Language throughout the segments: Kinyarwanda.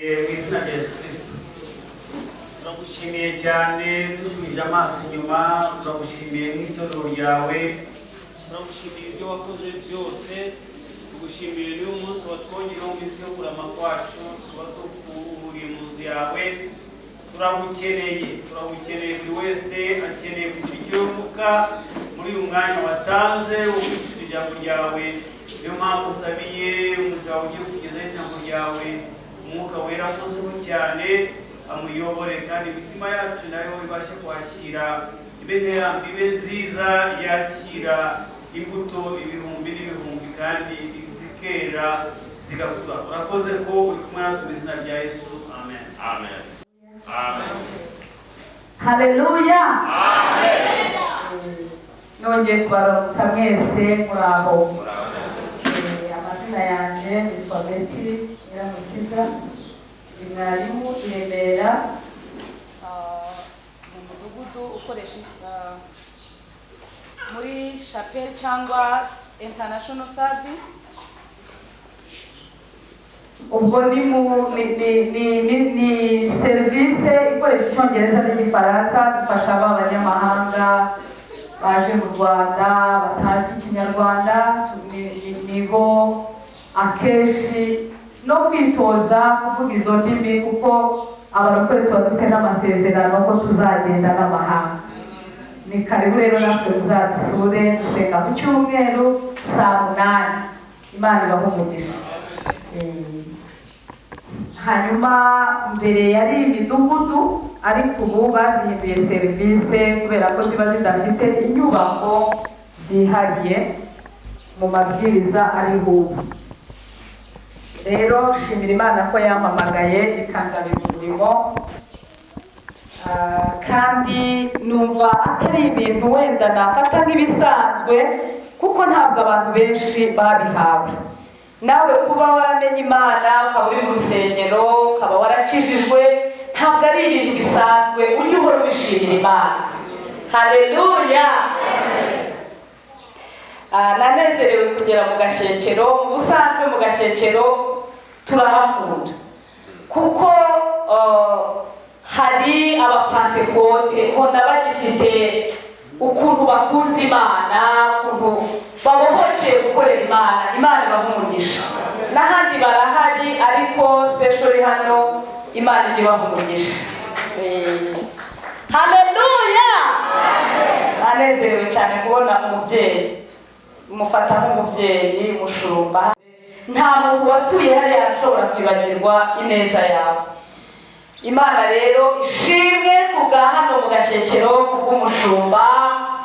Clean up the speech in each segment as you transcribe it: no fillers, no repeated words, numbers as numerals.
izina rya Yesu Kristo turagushimiye cyane dusubije amaso inyuma turagushimiye nk'itorero ryawe turagushimiye ibyo wakoze byose tugushimiye n'uyu munsi watwongereho mu isi yo kurama kwacu tuba duhuriye mu nzu yawe turagukeneye buri wese akeneye kugira icyo yunguka muri uyu mwanya watanze ukurikije ijambo ryawe niyo mpamvu usabiye umugabo ugiye kugezaho ijambo ryawe umwuka wera muziho cyane amuyobore kandi imitima yacu nayo ibashe kwakira ibe nziza yakira imbuto ibihumbi n'ibihumbi kandi zikera zigakura urakoze ko uri kumwe natwe mu izina rya Yesu amen amen amen haleluya amen nongeye kubaramutsa mwese muraho amazina yanjye nitwa Betty Nyiramukiza mwarimu i Remera mu mudugudu ukoresha muri chapel cyangwa international service ubwo ni serivisi ikoresha icyongereza n'igifaransa dufasha abanyamahanga baje mu Rwanda batazi ikinyarwanda nibo akenshi no kwitoza kuvuga izo ndimi kuko abarokore tuba dufite n'amasezerano ko tuzagenda n'amahanga ni karibu rero natwe muzadusure dusenga ku cyumweru saa 8 Imana ibahe umugisha hanyuma mbere yari imidugudu ariko ubu bazihinduye serivisi kubera ko ziba zidafite inyubako zihariye mu mabwiriza ariho ubu rero shimira Imana ko yampamagaye ikangabira umurimo kandi numva atari ibintu wenda nafata nk'ibisanzwe kuko ntabwo abantu benshi babihawe nawe kuba waramenye Imana ukaba uri mu rusengero ukaba warakijijwe ntabwo ari ibintu bisanzwe ujye uhora ubishimira Imana haleluya nanezerewe kugera mu Gashyekero mu busanzwe mu Gashyekero turahakunda kuko hari abapantekote ubona bagifite ukuntu bakunze Imana ukuntu babohokeye gukorera Imana ibahumugisha n'ahandi barahari ariko specially hano Imana ijya ibahumugisha haleluya nanezerewe cyane kubona umubyeyi umufata nk'umubyeyi umushumba nta muntu watuye hariya ashobora kwibagirwa ineza yawe Imana rero ishimwe kubwa hano mu Gashyekero kubw'umushumba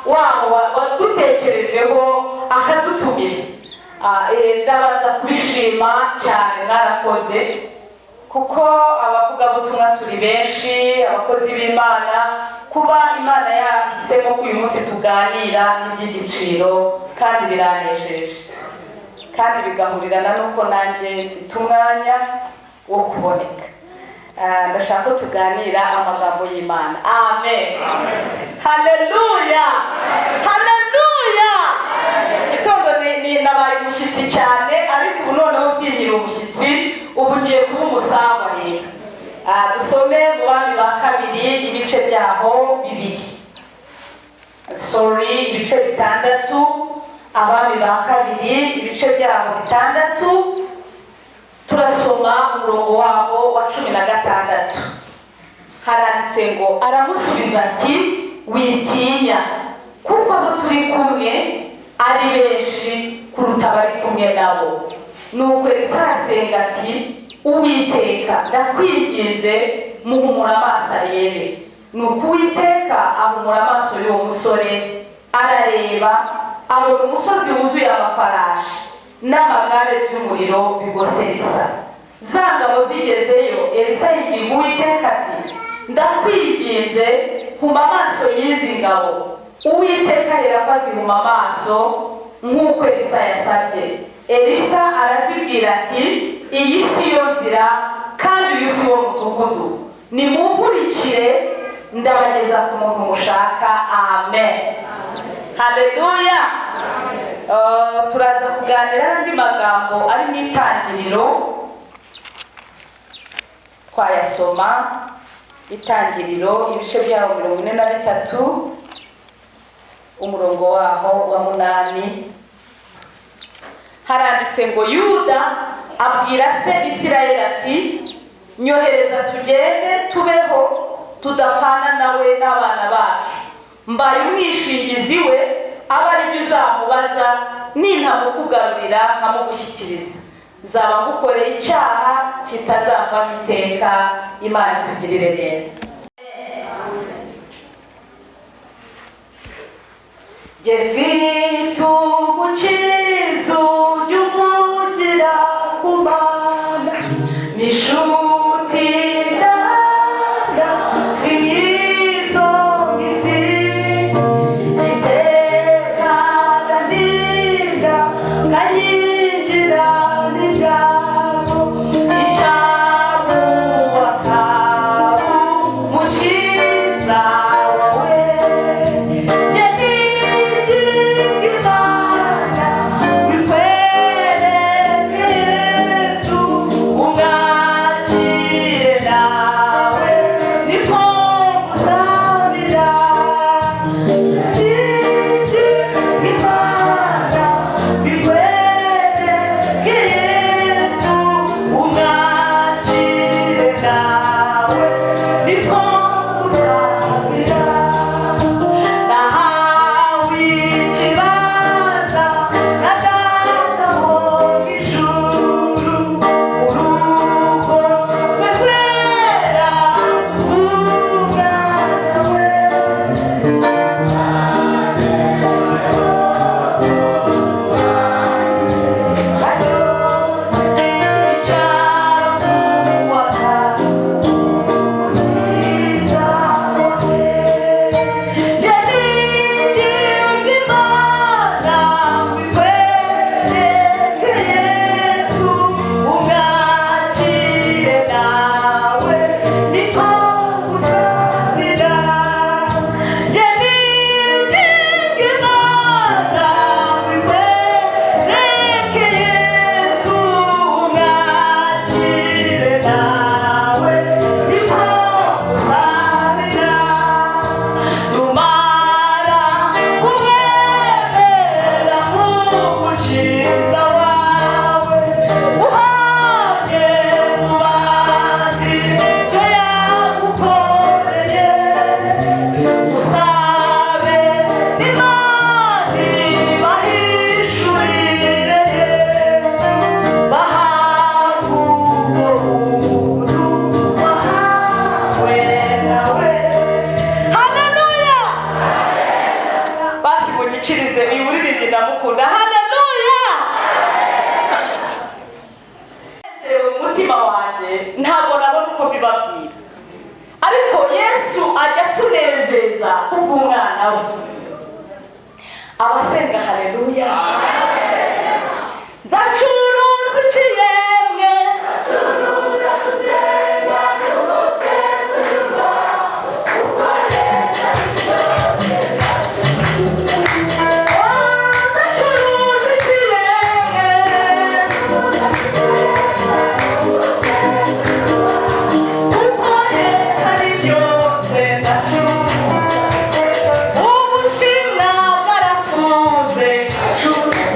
wabo wadutekerejeho akadutumira ndabaza kubishima cyane mwarakoze kuko abavugabutumwa turi benshi abakozi b'Imana kuba Imana yahisemo ko uyu munsi tuganira n'iby'igiciro kandi biranejeje kandi bigahurirana n'uko nanjye mfite umwanya wo kuboneka ndashaka ko tuganira amagambo y'Imana amen haleluya haleluya itondo ni nabaye umushyitsi cyane ariko ubu noneho sinyira umushyitsi ubu ngiye kuba umusangwa rero dusome mu Bami ba kabiri ibice byaho 2 ibice 6 Abami ba kabiri ibice byaho 6 turasoma umurongo wabo wa 16 haranditse ngo aramusubiza ati witinya kuko abo turi kumwe ari benshi kuruta bari kumwe nabo nuko Elisasenga ati Uwiteka ndakwinginze muhumura amaso arebe nuko Uwiteka ahumura amaso y'uwo musore arareba abona umusozi wuzuye amafarashi n'amagare by'umuriro bigoserisa za ngabo zigezeyo Elisa yibwira Uwiteka ati ndakwinginze huma amaso y'izi ngabo Uwiteka rero azihuma amaso nk'uko Elisa yasabye Elisa arazibwira ati iyi si yo nzira kandi uyu si wo mudugudu nimunkurikire ndabageza ku muntu mushaka amen haleluya turaza kuganira n'andi magambo ari mu itangiriro twayasoma. Itangiriro ibice byaho 43 umurongo waho wa 8 haranditse ngo Yuda abwira se Isirayeli ati nyohereza tugende tubeho tudapfana nawe n'abana bacu, mbaye umwishingizi we aba ari byo uzamubaza nintamukugarurira nkamugushyikiriza, nzaba ngukoreye icyaha kitazavaho iteka. Imana itugirire neza. Jefite umukizo y'uvugira ku Mana n'ishuti ndanga simizo isi iteka ndinda kayinjira n'ibyago icyago wakabu mukiza wawe ntabwo nabona uko mbibabwira, ariko Yesu ajya tunezeza kubw'umwana we. Abasenga haleluya, nzacuruza ikiremwe, nzacuruza gusenga n'ugutegurwa ukoreza True.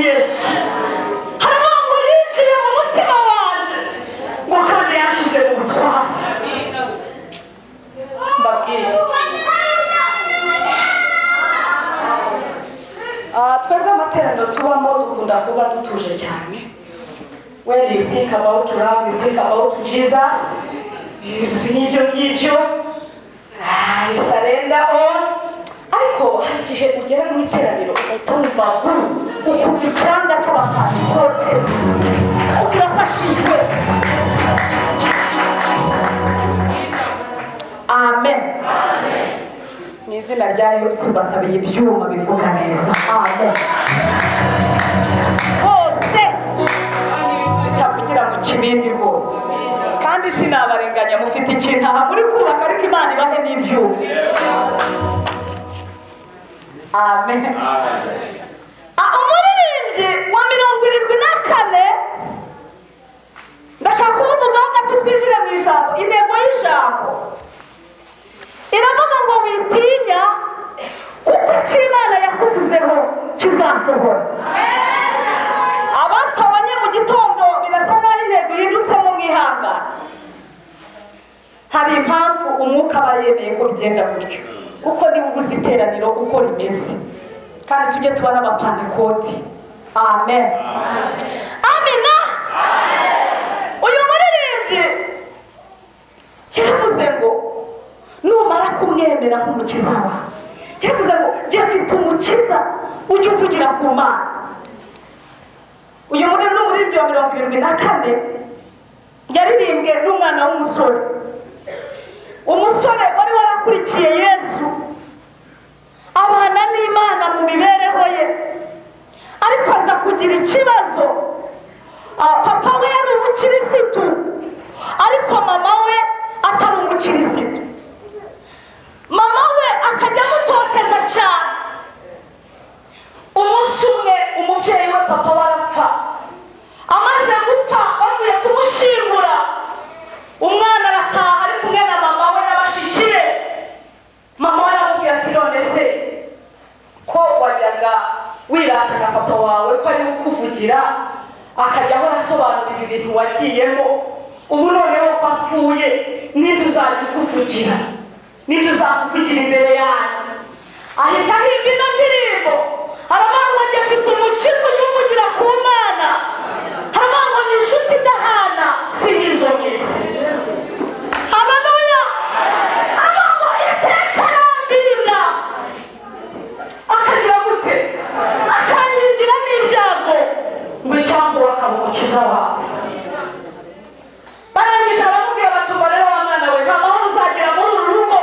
Yesu. Haravuga ngo yinjiye mu mutima wanjye ngo kandi yashyize mu butware. Mbabwire twebwe amateraniro tubamo dukunda kuba dutuje cyane. When you think about love, you think about Jesus. N'ibyo ngibyo you surrender all. Ariko hari igihe ugera mu iteraniro ugahita wumva ukumva icyanga cy'abantu kote urafashijwe. Amen. Mu izina rya Yesu basabiye ibyuma bivuga neza. Amen. Bose tavugira mu kibindi rwose kandi sinabarenganya mufite ikintu aha muri kubaka ariko Imana ibahe n'ibyuma. Amen. Umuririmbyi wa 74 ndashaka kuvugaho gato twinjire mu ijambo. Intego y'ijambo iravuga ngo witinya kuko icyo Imana yakuvuzeho kizasohora. Abatabanye mu gitondo birasa naho intego yidutsemo mwihangana. Hari impamvu umwuka aba yemeye ko bigenda gutyo, kuko niba ubuze iteraniro uko rimeze kandi tujye tuba n'abapantekoti. Amen. Amina. Uyu muririmbyi yaravuze ngo numara kumwemera nk'umukiza wawe, yaravuze ngo jye mfite umukiza ujye uvugira ku Mana. Uyu muririmbyi wa 74 yaririmbwe n'umwana w'umusore. Umusore wari warakurikiye Yesu abana n'Imana mu mibereho ye, ariko aza kugira ikibazo. Papa we yari umukirisitu ariko mama we atari umukirisitu. Mama we akajya amutoteza cyane. Umunsi umwe umubyeyi we papa warapfa. Amaze gupfa bavuye kumushyingura, umwana arataha ari kumwe na mama we n'abashiki be. Mama we aramubwira ati none se ko wajyaga wiratana papa wawe ko ari ukuvugira akajya ahora asobanura ibi bintu wagiyemo, ubu noneho ko apfuye ninde uzajya ukuvugira, ninde uzakuvugira imbere yanyu? Ahita ahimba ino ndirimbo aravuga ngo njye mfite umukiza uvugira ku Mana. Aravuga ngo ni inshuti idahana si nk'izo mw'isi. Haleluya. Aravuga ngo iteka arandinda akagira gute akanyigira n'ibyago ngo icyambu akaba umukiza wawe. Barangije baramubwira bati ngo rero wa mwana we nta mahoro uzagira muri uru rugo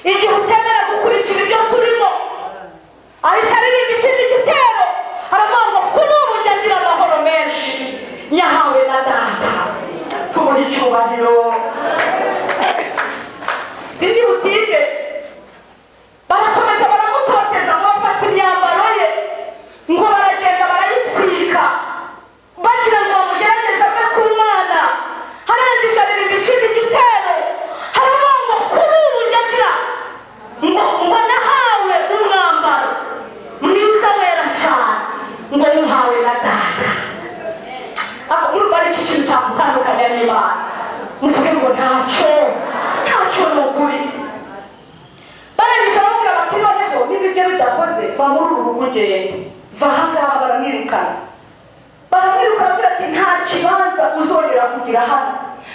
igihe utemera gukurikira ibyo turimo. Ahita aririmba ikindi gitero aravuga ngo kuri ubu njya ngira amahoro menshi nyahawe na data. Tumuha icyubahiro. Sindi butinde barakomeza baramutoteza ngo bafata imyambaro ye ngo baragenda barayitwika bagira ngo bamugerageze ave ku Mana. Arangije aririmba ikindi gitero aravuga ngo kuri ubu njya ngira ngo nahawe umwambaro mwiza wera cyane ngo muhawe na data. Urumva ari iki kintu cyagutandukanya n'Imana? Muvuge ngo ntacyo ni ukuri. Barangije baramubwira bati noneho niba ibyo bidakoze va muri uru rugo ugende. Va aha ngaha. Baramwirukana baramubwira ati nta kibanza uzongera kugira hano,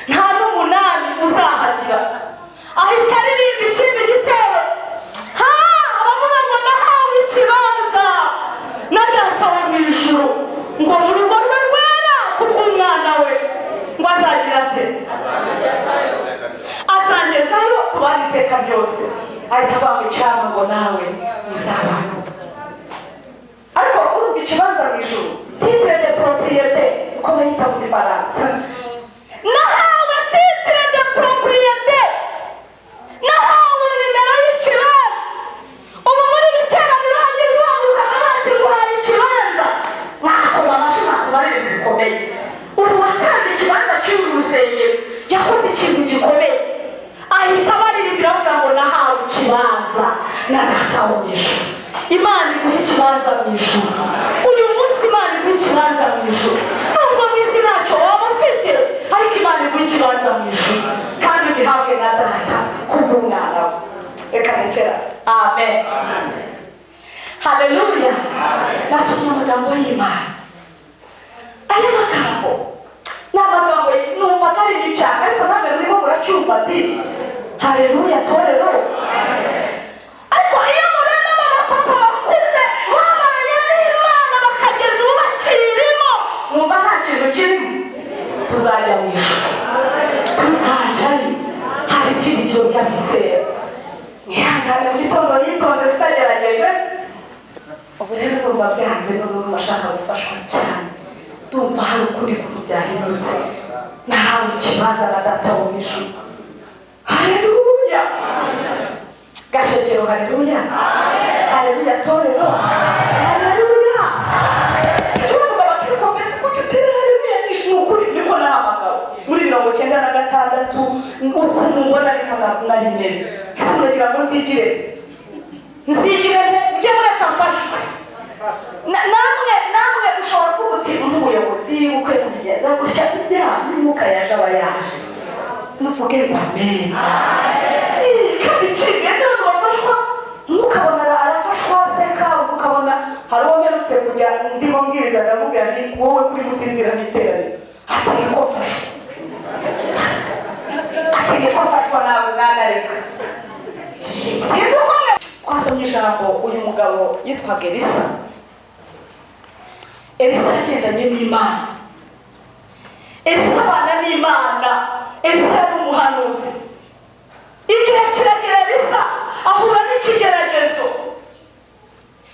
nta n'umunani uzahagira. Ahita aririmba ikindi gitero aravuga ngo nahawe ikibanza na data wo mu ijuru ngo mu rugo rwe rwera kubw'umwana we ngo azagira ate azangezayo tubane iteka ryose. Ahita avuga ngo icyama ngo nawe uzabana. Ariko urumva ikibanza mu ijuru titre de propriété uko bayita mu Gifaransa. Nahawe titre de propriété, nahawe nimero y'ikibanza. Ubu muri iteraniro hagize uhaguruka bati nguhaye ikibanza mwakoma amashyi mwakubara ibintu bikomeye. Ubu watanze ikibanza cy'uru rusengero yakoze ikintu gikomeye. Ahita baririmbira avuga ngo nahawe ikibanza na data wo mu ijuru. Imana iguha ikibanza mu ijuru. Uyu munsi Imana amagambo y'Imana. Aya magambo ni amagambo numva atari igicyanga, ariko namwe murimo muracyumva ati haleluya torero. Ariko iyo mureba abapapa bakuze babanye n'Imana bakageza ubu bakirimo, mwumva nta kintu kirimo. Tuzajya mu ijuru, tuzajyayo, hari ibyiringiro by'abizera. Mwihangane mu gitondo yitonze zitagerageje. Ubu rero urumva byanze n'ubu bashaka gufashwa cyane. Ndumva hari ukuri kuntu byahindutse, nahawe ikibanza na data wo mu ijuru. Haleluya Gashekero, haleluya, haleluya torero, haleluya. Tuvuga bakiriko mbere kuko utera haleluya ni ukuri, niko nahamagawe muri 96 uko mubona ariko nari meze. Ese muragira ngo nzigire ujye mureka mfashwe. Namwe ushobora kuvuga uti n'umuyobozi ukwiye kubigenza gutya, ibyaha n'umwuka yaje aba yaje. Muvuge ngo amen. Kandi ikindi n'abantu bafashwa, mukabona arafashwa aseka, mukabona hari uwo mperutse kujya ndimo mbwiriza ndamubwira nti wowe kuri musinzira n'iteraniro ategeka ko ufashwa, ategeka ko ufashwa nawe mwana reka. Sinzi uko twasomye ijambo uyu mugabo yitwaga Elisa. Elisa yagendanye n'Imana, Elisa abana n'Imana, Elisa yari umuhanuzi. Igihe kiragera Elisa ahura n'ikigeragezo,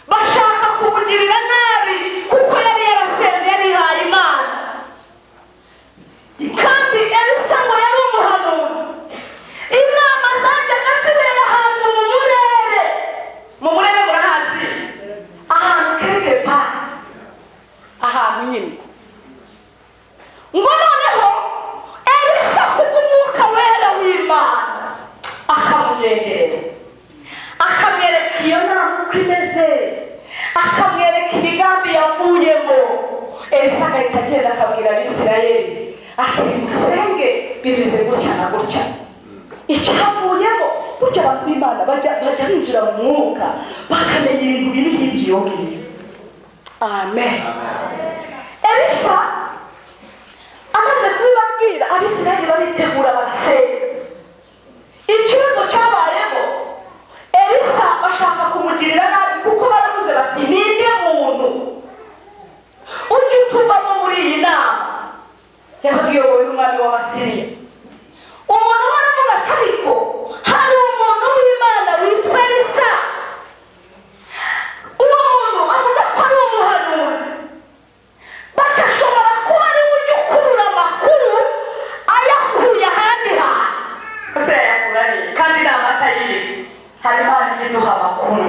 bashaka kumugirira nabi kuko yari yarasenze, yarihaye Imana. Kandi Elisa ngo yari umuhanuzi. Inama zajyaga zibera ahantu mu murere murahazi, ahantu quelque part, ahantu nyine. Ngo noneho Elisa kubw'umwuka wera w'Imana akamugenderera, akamwereka iyo nama uko imeze, akamwereka imigambi yavuyemo. Elisa agahita agenda akabwira Abisirayeli ati musenge bimeze gutya na gutya. Icyavuyemo burya abantu b'Imana bajya binjira mu mwuka bakamenya ibintu biri hirya iyo ngiyo. Amen. Elisa amaze kubibabwira, Abisirayeli baritegura barasenga. Ikibazo cyabayeho, Elisa bashaka kumugirira nabi kuko baravuze bati ninde muntu ujya utuvamo muri iyi nama. Yabwiyobowe n'umwami w'Abasiriya. Umuntu baravuga ati ariko hari umuntu w'Imana witwa Elisa. Uwo muntu avuga ko ari umuhanuzi, bagashobora kuba ari we ujya ukurura amakuru ayakuye ahandi hantu. Ese yayakura he? Kandi ni amata y'iwe. Hari Imana ijya iduha amakuru,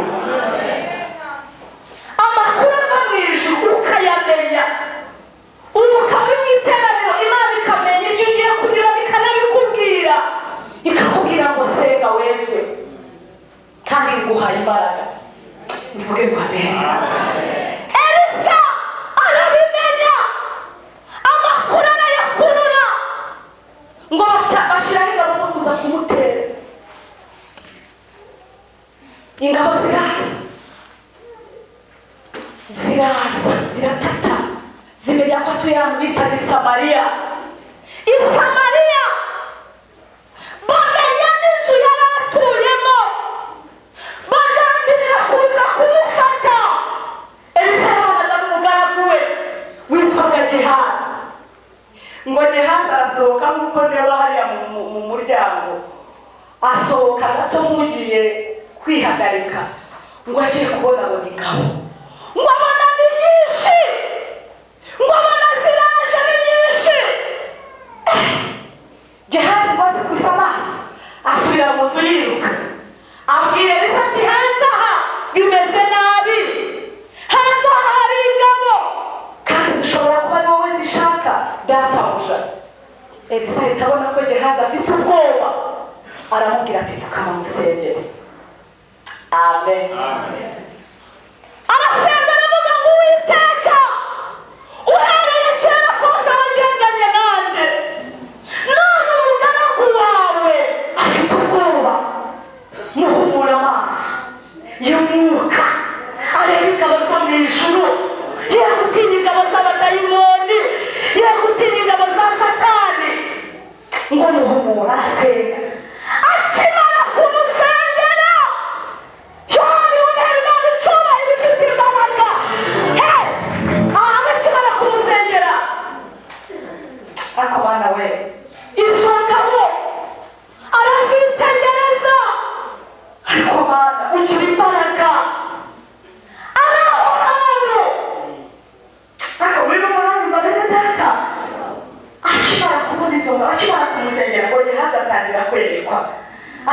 amakuru ava mu ijuru ukayamenya. Ubu ukaba uri mu iteraniro, Imana ikamenya ibyo ugiye kunyura, ikanabikubwira, ikakubwira ngo senga wese, kandi iguhaye imbaraga. Mvuge ngo amen. Elisa arabimenya, amakuru arayakurura, ngo bashyiraho ingabo zo kuza kumutera. Ingabo ziraza ziratata, zimenya ko atuye ahantu bitaga Samariya. Samariya bamenya n'inzu yari atuyemo, bagambirira kuza kumufata. Elisa yabanaga n'umugaragu we witwaga Gehazi. Ngo Gehazi arasohoka nk'uko ndeba hariya mu muryango, asohoka gato nk'ugiye kwihagarika, ngo agiye kubona ngo ni ingabo, ngo abona ni nyinshi, ngo abona ziraje ni nyinshi. Gehazi maze kwisa amaso asubira mu nzu yiruka, abwira Elisa ati hanze aha bimeze nabi, hanze aha hari ingabo kandi zishobora kuba ari wowe zishaka databuja. Elisa ahita abona ko Gehazi afite ubwoba, aramubwira ati pfukama musengere. Amen. Arasenga aravuga ngo Uwiteka, uhereye kera kose wagendanye nanjye, none umugaragu wawe afite ubwoba. Muhumura amaso y'umwuka areba ingabo zo mu ijuru,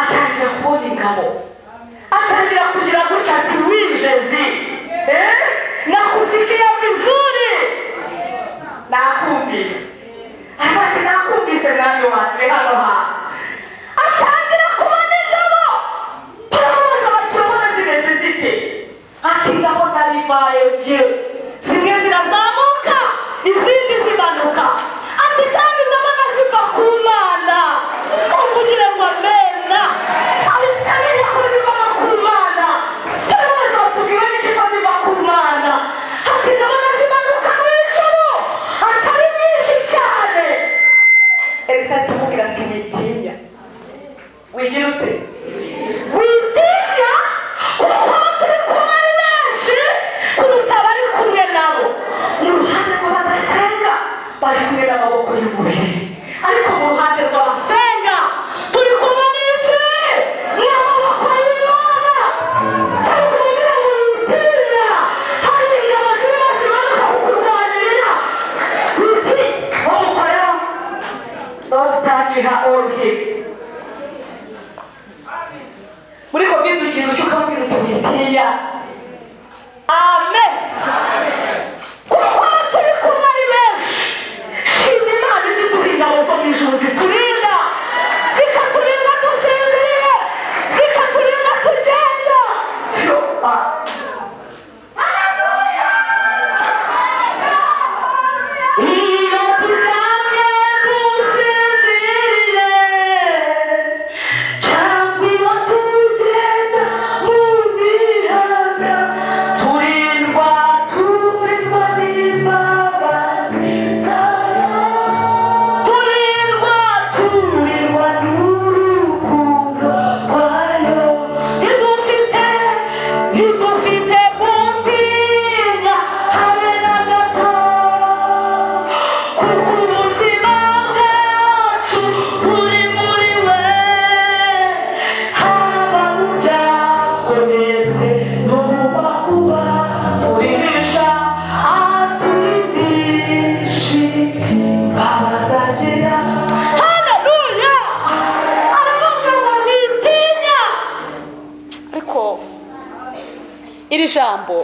atangira kubona ingabo, atangira kugira gutya ati wijezi, nakusikia vizuri, nakumvise, ati nakumvise mwami wanjye hano hantu, atangira kubona ingabo, baramubaza bati urabona zimeze zite? Ati ndabona rivaye vye, zimwe zirazamuka izindi zimanuka, ati kandi ndabona ziva ku Mana, uvugire ngo amena, abitabiriye ko ziva ku Mana, baramubaza batubwiwe n'iki ko ziva ku Mana, ati ndabona zimanuka mu ijuru, atari nyinshi cyane. Elisa aramubwira ati witinya, wigira ute? Witinya kuko turi kumwe ari benshi kuruta abari kumwe nabo. Mu ruhande rw'abadasenga bari kumwe n'amaboko y'umubiri, ariko mu ruhande rw'abasenga turi kumwe n'iki? N'amaboko y'Imana. Cyangwa kumubwira ngo witinya, hari ingabo zirimo zimanuka kukurwanirira. Witi bamukoreho, don't touch her or him. Muri Covid ugira icyo ukabwira uti witinya. Amen. Kuko turi kumwe ari benshi, shima Imana iduha ingabo zo mu ijuru ziturinda, zikaturinda dusinziriye, zikaturinda tugenda. Iyo turyamye dusinziriye, cyangwa iyo tugenda mu mihanda, turindwa n'imbabazi zayo, turindwa n'urukundo rwayo. Ntidufite gutinya habe na gato, kuko ubuzima bwacu buri muri we, haba mu byago ndetse no mu makuba, turihisha aturindisha imbabazi agira. Haleluya! Aravuga ngo witinya. Ariko iri jambo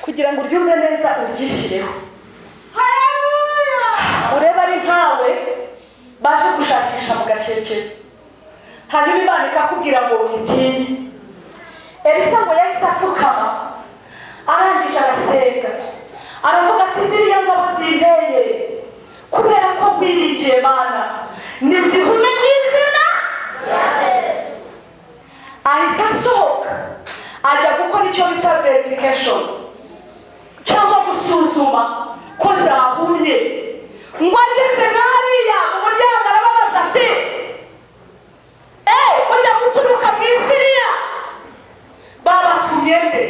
kugira ngo uryumve neza uryishyireho, ureba ari nkawe baje gushakisha mu gakeke, hanyuma Imana ikakubwira ngo witinye. Elisa ngo yahise apfukama, arangije arasenga, aravuga ati ziriya ngabo zinteye kubera ko mbiringiye Mana, nizihume mu izina. Ahita asohoka ajya gukora icyo bita verification, cyangwa gusuzuma ko zahumye. Ngo ageze nk'hariya mu muryango arababaza ati mujya guturuka mu Isiriya babatumye mbe,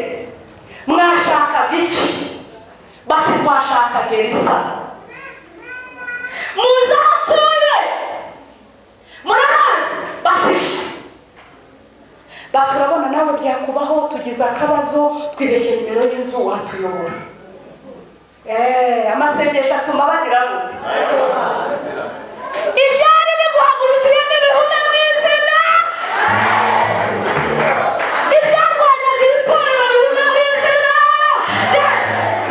mwashakaga iki? Bati twashakaga Elisa. Muzature murahazi? Bati baturabona nawe byakubaho, tugize akabazo, twibeshye nimero y'inzu, watuyobora. Amasengesho atuma bagira gute? Ibyari biguhagurukiye n'ibihume mu izina, ibyarwanyaga itorero bihume mu izina,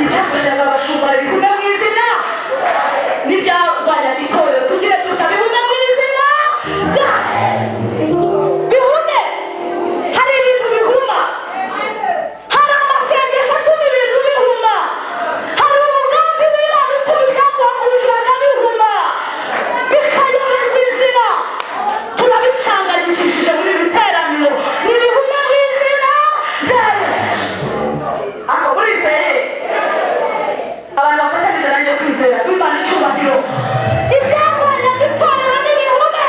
ibyarwanyaga abashumba bihume mu izina, n'ibyarwanyaga itorero tugire dusa bihume mu izina, bihume. Hari ibintu bihuma, hari amasengesho atuma ibintu bihuma, hari umugambi w'Imana utuma ibyaguhagurukiraga bihuma, bikayoberwa izina. Turabicangagishije muri iri teraniro, nibihuma mu izina rya Yesu. Ako murizeye? Abantu bafatanyije nanjye kwizera Imana icyubahiro. Ibyarwanyaga itorero n'ibihume,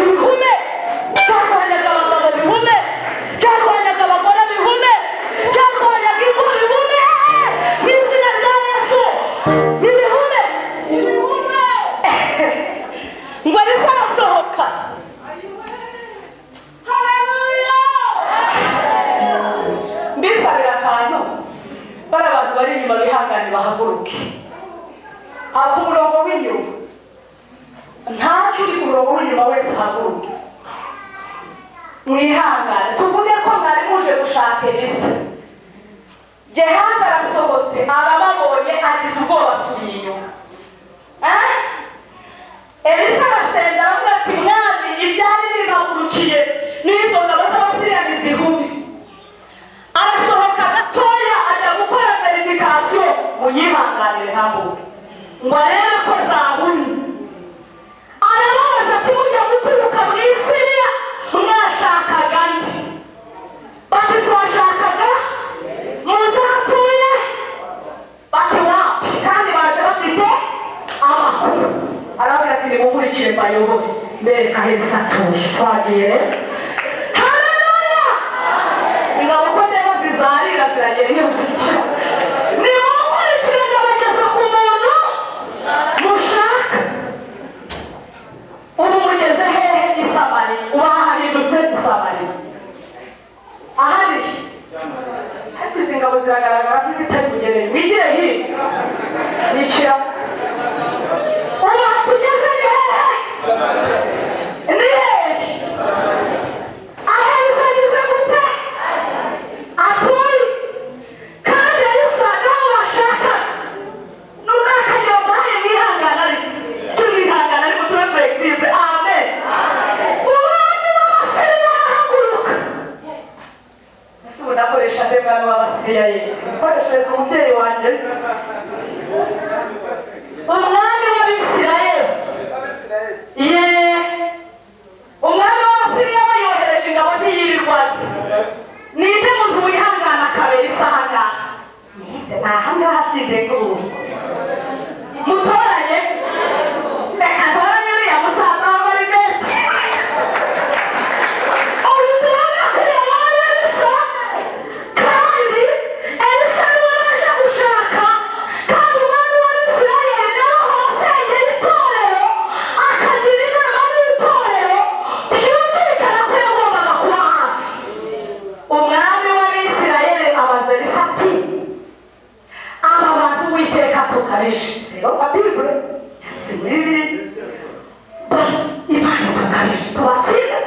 ibihume. Byarwanyaga abagabo bihume, byarwanyaga abagore bihume, byarwanyaga ingo bihume, mu izina rya Yesu ibihume. Ngo Elisa arasohoka. Mbisabira akantu, bari abantu bari inyuma bihangane bahaguruke. Ku murongo w'inyuma ntacyo uri ku murongo w'inyuma wese haguruke mwihangane tuvuge ko mwari muje gushaka Elisa. Gehazi arasohotse arababonye agize ubwoba asubiye inyuma. Elisa arasenga aravuga ati mwami ibyari bimpagurukiye n'izo ngabo z'Abasiriya ntizihumye. Arasohoka gatoya ajya gukora verifikasiyo munyihanganire ntambuke ngo arebe ko zahumye. Arababaza ati mujya guturuka mu Isiriya mwashakaga nde? Bati twashakaga muzatuye. Bati wapi? Kandi baje bafite amakuru. Aravuga ati nimumurikire mbayobore mbereka Elisa atuje. Twagiye rero. Haleluya! Ingabo ko ndeba zizarira ziragera iyo zica. Nimumurikire ndabageza ku muntu mushaka. Ubu mugeze hehe? I Samariya. Ubu hahindutse i Samariya. Ahari ariko izi ngabo ziragaragara nk'izitari kugereye. Wigire hino nicira. Ubu tugeze ni hehe? Ni hehe? Elisa agize gute? Atuye. Kandi Elisa nawe bashaka nubwo akagira amahane mwihangana ariko tumwihangana ariko tube flexible. Amen. Umwami w'Abasiriya arahaguruka. Ese ubu ndakoresha nde mwami w'Abasiriya ye? Koreshereza umubyeyi wanjye. Umwami w'Abisirayeli. Umwami w'Abasiriya bayohereje ingabo ntiyirirwa azi. Ninde muntu wihangana akabera isaha ngaha? Ninde? Ni ahangaha sindenge ubu. Mutoranye? Reka ntoranye uriya musaza w'amarinete. Uyu turabona kureba Elisa. Kandi Elisa niwe yaje gushaka. Kandi umwami w'Abisirayeli nawe ahasengera itorero akagira inama n'itorero byumvikana ko yagombaga kuba hasi. Umwami w'Abisirayeli abaza Elisa ati aba bantu Uwiteka tukabishize bapibure si muri Bibiliya Imana tukabije tubatsinda.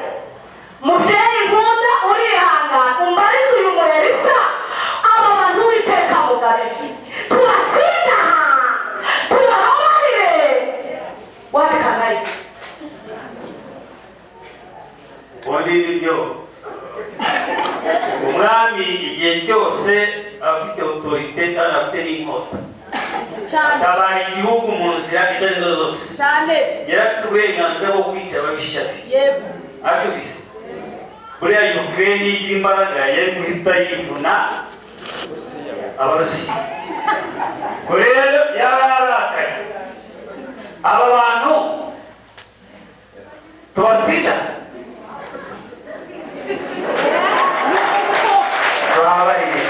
Mubyeyi nkunda urihangana umbarize uyu mu Elisa aba bantu Uwiteka mugabije tubatsinda tubababarire. What can I do? ubundi nibyo umwami igihe cyose afite autorite kandi afite n'inkota atabara igihugu mu nzira izo arizo zose. Yari afite uburenganzira bwo kwica ababisha be. Abyumvise buriya Ukraine igira imbaraga yari guhita yivuna Abarusiya. Ubwo rero yaba yararakaye aba bantu tubatsinda turababarire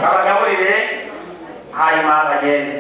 abagaburire hanyuma bagende.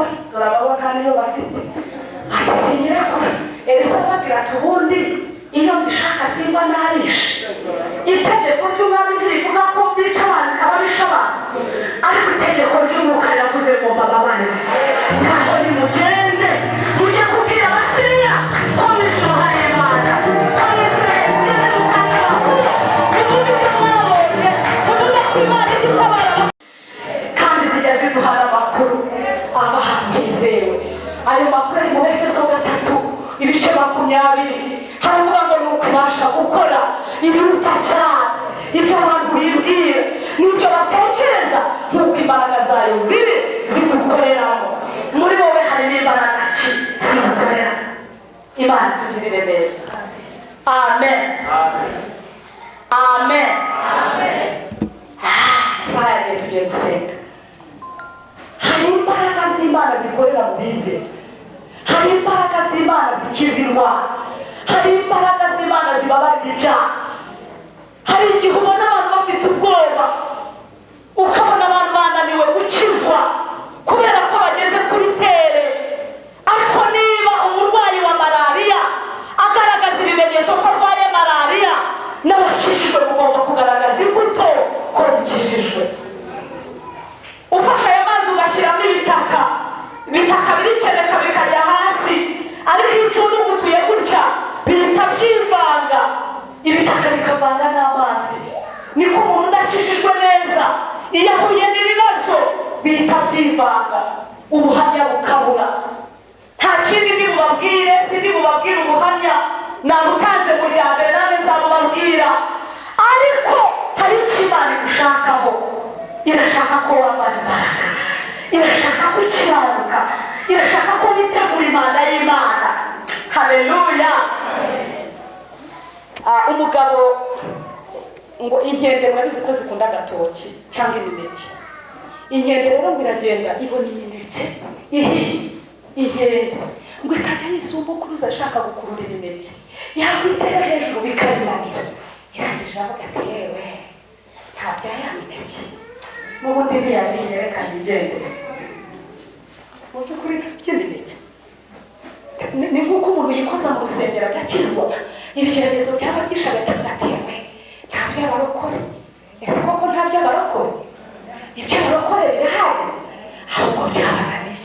nyirakuru turababona niyo bafite ati si nyirakuru Elisa arababwira ati ubundi iyo mbishaka simba narishe itegeko ry'umwami ntirivuga ko byica abantu ababisha abantu ariko itegeko ry'umwuka riravuze ngo mbababarize ntabwo nimugende mujye kubwira abasiriya ko bishuhanye Imana ko Israeli mugende mukanira bakuru nimuge ibyo mwabonye muvuga ko Imana idutabara kandi zijya ziduhana amakuru ava ahantu hizewe ayo makuru ari mu Efeso 3:20 haravuga ngo ni ukubasha gukora ibiruta cyane ibyo abantu bibwira n'ibyo batekereza nk'uko imbaraga zayo ziri zidukoreramo muri wowe harimo imbaraga ki zidukoreramo Imana itugirire neza amen amen isaha yagiye tugiye gusenga hari imbaraga z'Imana zikorera mu bizera hari imbaraga z'Imana zikiza indwara hari imbaraga z'Imana zibabarira ibyaha hari igihe ubona abantu bafite ubwoba ukabona abantu bananiwe gukizwa kubera ko bageze kuri tere ariko niba umurwayi wa malariya agaragaza ibimenyetso ko arwaye malariya n'abakijijwe mugomba kugaragaza imbuto ko mukijijwe ufashe ayo mazi ugashyiramo ibitaka birikeneka bikajya hasi ariko iyo ucundugutuye gutya bihita byivanga ibitaka bikavanga n'amazi niko umuntu udakijijwe neza iyo ahuye n'ibibazo bihita byivanga ubuhamya bukabura nta kindi ndi bubabwire sindi bubabwire ubuhamya nabutanze mu rya mbere nawe nzabubabwira ariko hari icyo Imana igushakaho irashaka ko wambara imbaraga irashaka ko ukiranuka irashaka ko witegura Imana y'Imana haleluya umugabo ngo inkende murabizi ko zikunda agatoki cyangwa imineke inkende rero ngo iragenda ibona imineke ihiye inkende ngo ikajya yisumbukuruza ashaka gukurura imineke yakwitera hejuru bikayiranira irangije avuga ati yewe ntabya ya mineke n'ubundi ntiyariye reka yigendere mu by'ukuri by'imineke ni nk'uko umuntu yikoza mu rusengero agakizwa ibigeragezo byaba byinshi agatatewe nta by'abarokore ese koko nta by'abarokore iby'abarokore birahari ahubwo byabananiye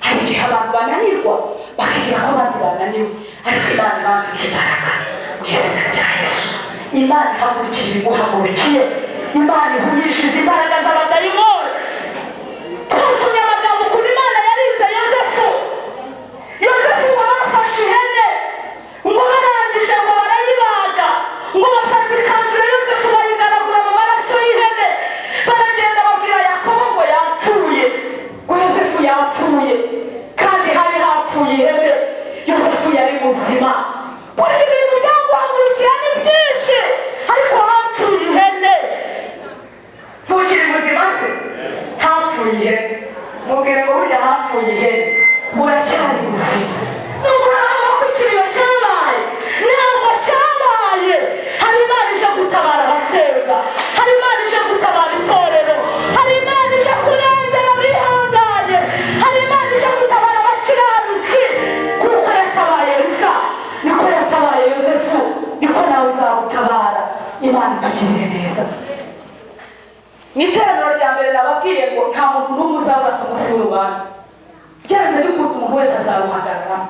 hari igihe abantu bananirwa bakigira ko abandi bananiwe ariko Imana ibambika imbaraga mu izina rya Yesu Imana ihagurukira ibiguhagurukiye Imana ihumishije imbaraga z'abadayimoni twasomye amagambo ukuntu Imana yarinze Yosefu ngo bafashe ihene ngo barangije ngo barayibaga ngo bafata ikanzu ya Yosefu bayigaragura mu maraso y'ihene baragenda babwira Yakobo ngo yapfuye ngo Yosefu yapfuye kandi hari hapfuye ihene Yosefu yari muzima buri ibintu byaguhagurukira ni byinshi ariko hapfuye ihene ntukiri muzima se hapfuye ihene mubwire ngo burya hapfuye ihene muracyari muzima nubwo haba ko ikiriyo cyabaye ntabwo cyabaye hari Imana ije gutabara abasenga hari Imana ije gutabara itorero hari Imana ije kurengera abihanganye hari Imana ije gutabara abakiranutsi kuko yatabaye Elisa niko yatabaye Yosefu niko nawe uzagutabara Imana itugirire neza mu iteraniro rya mbere nababwiye ngo nta muntu n'umwe uzabura ku munsi w'urubanza byanze bikunze umuntu wese azaruhagararamo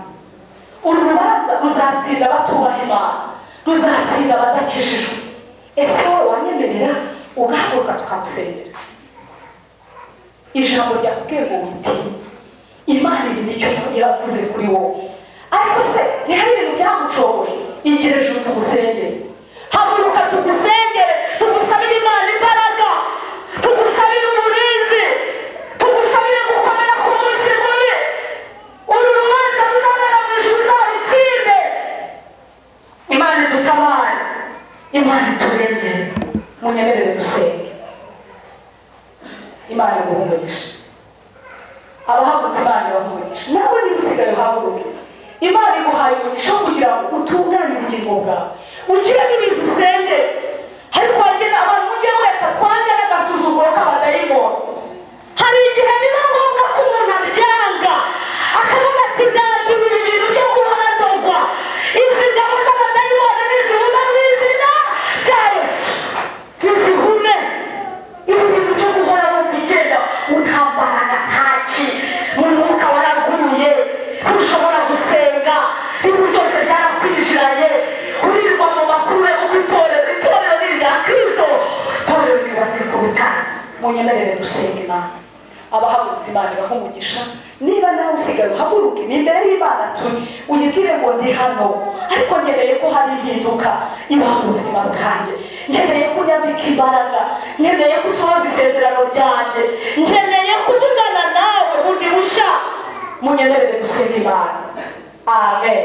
uru rubanza ruzatsinda abatubaha Imana ruzatsinda abadakijijwe ese wowe wanyemerera ugahaguruka tukagusengera ijambo ryakubwiye ngo witinye Imana iri nicyo yavuze kuri wowe ariko se ntihari ibintu byagucoboye igira ijuru tugusengere haguruka tugusengere tugusabire Imana imbaraga tugusabire uburinzi tugusabire gukomera ku munsi mubi uru rubanza ruzabera mu ijuru uzabitsinde Imana idutabare Imana iturengere munyemerere dusenge Imana iguhe umugisha abahagurutse Imana ibahe umugisha nawe niba usigaye uhaguruke Imana iguhaye umugisha wo kugira ngo utunganye ubugingo bwawe ugire n'ibintu usenge ariko wagenda abantu mujye mureka twajya n'agasuzuguro k'abadayimoni hari igihe biba ngombwa ko umuntu aryanga ntushobora gusenga ibintu byose byarakwinjiranye uririrwa mu makuru uko itorero ni irya kristo itorero ryubatse ku rutare munyemerere dusenga imana abahagurutse imana ibaha umugisha niba nawe usigaye uhaguruke ni imbere y'imana turi uyibwire ngo ndi hano ariko nkeneye ko hari impinduka ibaha ubuzima bwanjye nkeneye ko unyambika imbaraga nkeneye ko usohoza isezerano ryanjye nkeneye kuvugana nawe bundi bushya munyemerere dusenga imana amen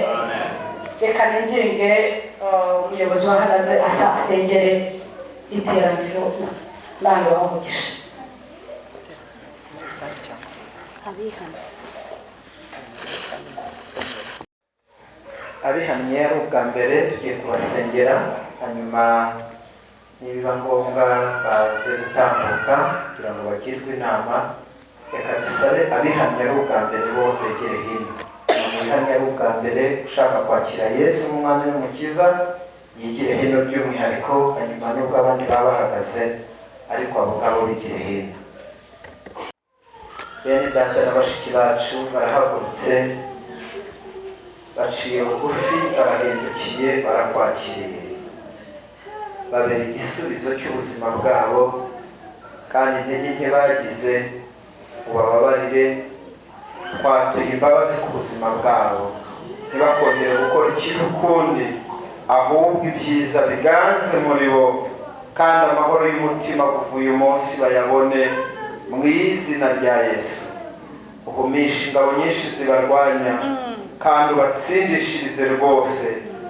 reka ninginge umuyobozi wahagaze asengere iteraniro nawe ibaha umugisha abihannye ari ubwa mbere tugiye kubasengera hanyuma nibiba ngombwa baze gutambuka kugira ngo bagirwe inama. Reka dusabe abihannye ari ubwa mbere bo begere hino. Abihannye ari ubwa mbere ushaka kwakira Yesu nk'umwami n'umukiza yigire hino by'umwihariko, hanyuma nubwo abandi baba bahagaze ariko abo ngabo bigire hino. Bene data na bashiki bacu barahagurutse baciye bugufi barahindukiye barakwakiriye, babera igisubizo cy'ubuzima bwabo kandi intege nke bagize ubababarire, twatuye imbabazi ku buzima bwabo ntibakongere gukora ikintu ukundi, ahubwo ibyiza biganze muri bo kandi amahoro y'umutima kuva uyu munsi bayabone mu izina rya Yesu. Uhumisha ingabo nyinshi zibarwanya kandi ubatsindishirize rwose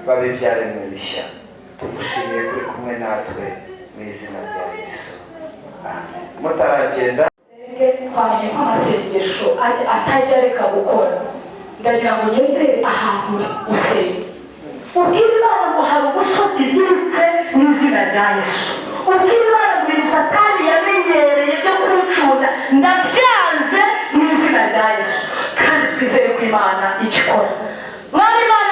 babe ibyaremwe bishya. Tugushimiye kuri kumwe natwe mu izina rya Yesu, amen. Mutaragenda twamenye ko amasengesho atajya areka gukora, ndagira ngo nyemerere ahantu usenga ubwire Imana ngo hari umusozi biritse mu izina rya Yesu. Ubwire Imana ngo ibintu Satani yamenyereye byo kurucunda ndabyanze mu izina rya Yesu, kandi twizere ko Imana ikikora. Mwami Imana